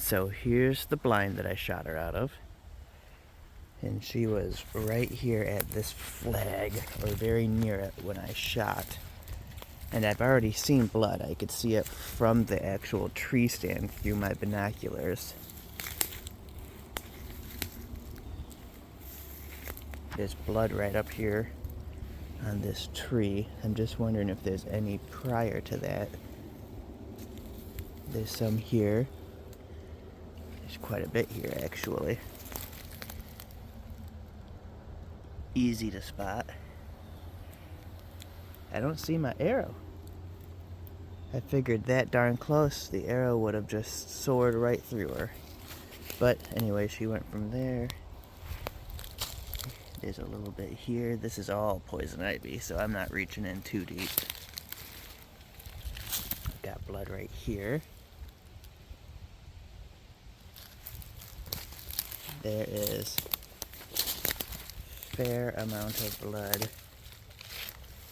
So here's the blind that I shot her out of. And she was right here at this flag, or very near it when I shot. And I've already seen blood. I could see it from the actual tree stand through my binoculars. There's blood right up here on this tree. I'm just wondering if there's any prior to that. There's some here. There's quite a bit here, actually. Easy to spot. I don't see my arrow. I figured that darn close, the arrow would have just soared right through her. But anyway, she went from there. There's a little bit here. This is all poison ivy, so I'm not reaching in too deep. I've got blood right here. There is a fair amount of blood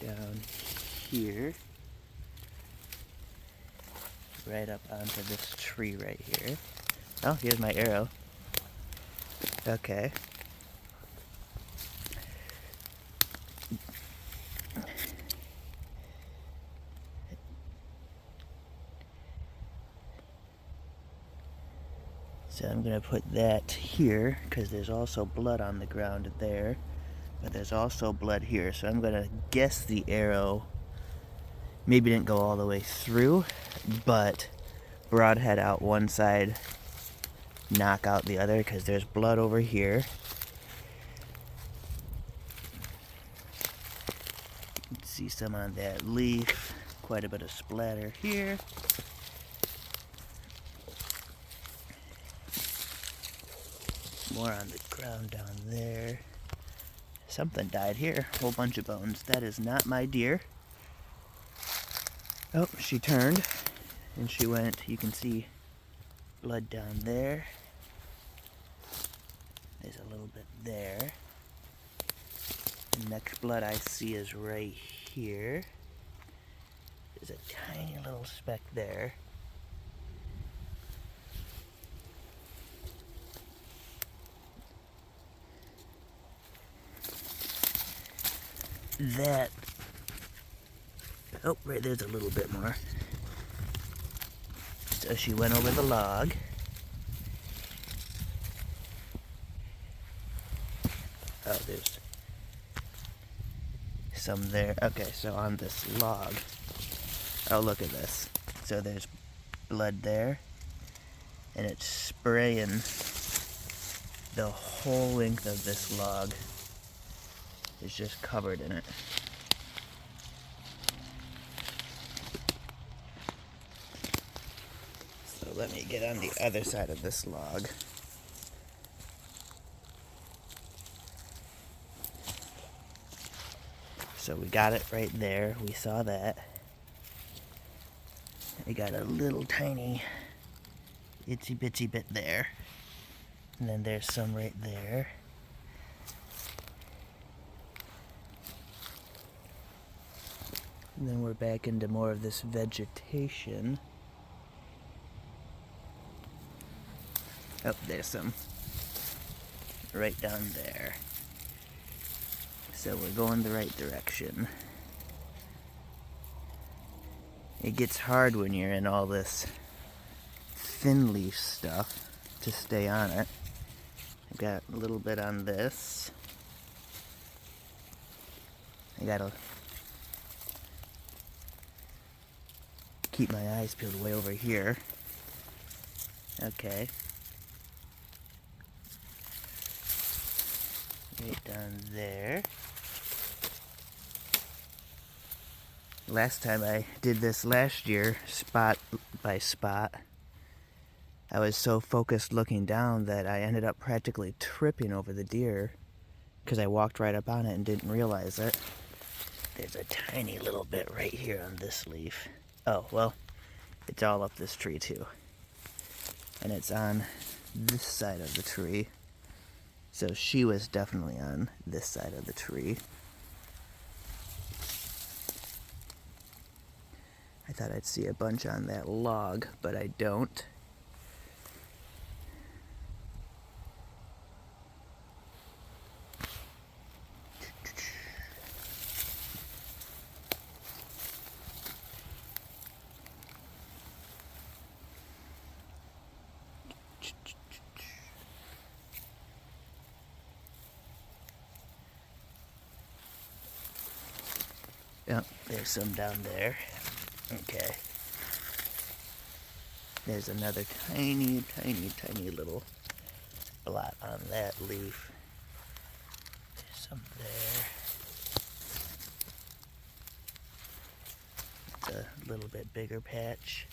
down here. Right up onto this tree right here. Oh, here's my arrow. Okay. So I'm gonna put that here because there's also blood on the ground there, but there's also blood here. So I'm gonna guess the arrow maybe didn't go all the way through, but broadhead out one side, knock out the other, because there's blood over here. You can see some on that leaf, quite a bit of splatter here. More on the ground down there. Something died here, a whole bunch of bones. That is not my deer. Oh, she turned and she went, you can see blood down there. There's a little bit there. The next blood I see is right here. There's a tiny little speck there. That, oh, right there's a little bit more. So she went over the log. Oh, there's some there. Okay, so on this log. Oh, look at this. So there's blood there, and it's spraying the whole length of this log. It's just covered in it. So let me get on the other side of this log. So we got it right there. We saw that. We got a little tiny itsy bitsy bit there. And then there's some right there. And then we're back into more of this vegetation. Oh, there's some right down there. So we're going the right direction. It gets hard when you're in all this thin leaf stuff to stay on it. I've got a little bit on this. I gotta keep my eyes peeled way over here. Okay. Right down there. Last time I did this last year, spot by spot, I was so focused looking down that I ended up practically tripping over the deer because I walked right up on it and didn't realize it. There's a tiny little bit right here on this leaf. Oh, well, it's all up this tree too. And it's on this side of the tree. So she was definitely on this side of the tree. I thought I'd see a bunch on that log, but I don't. Oh, there's some down there. Okay. There's another tiny, tiny, tiny little blot on that leaf. There's some there. It's a little bit bigger patch.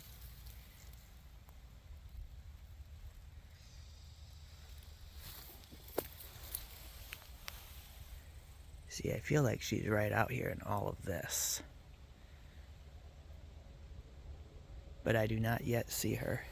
See, I feel like she's right out here in all of this. But I do not yet see her.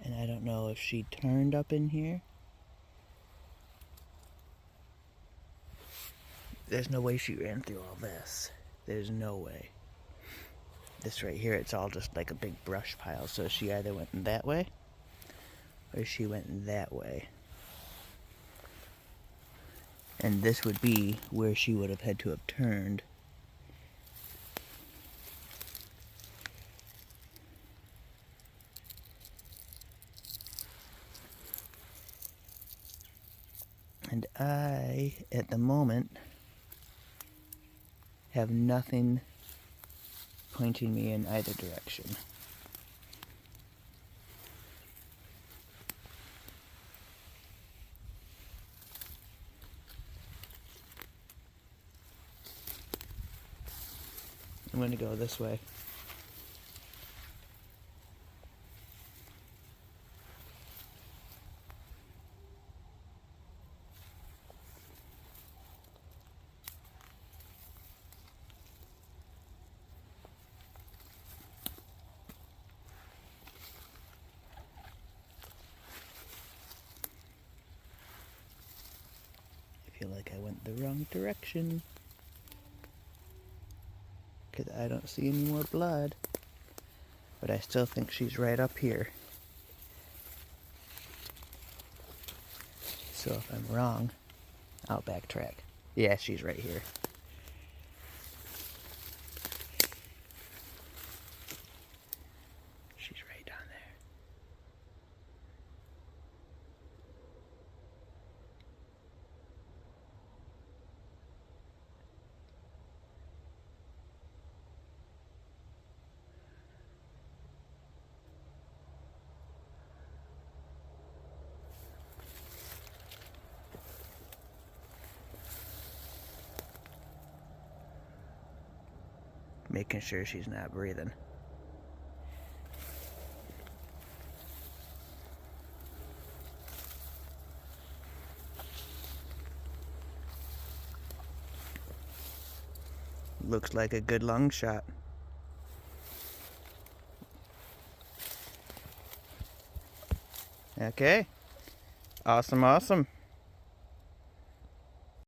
And I don't know if she turned up in here. There's no way she ran through all this. There's no way. This right here, it's all just like a big brush pile. So she either went that way or she went that way. And this would be where she would have had to have turned. And I, at the moment, have nothing pointing me in either direction. I'm going to go this way. I feel like I went the wrong direction. Because I don't see any more blood. But I still think she's right up here. So if I'm wrong, I'll backtrack. Yeah, she's right here. She's right down there. Making sure she's not breathing. Looks like a good lung shot. Okay. Awesome, awesome.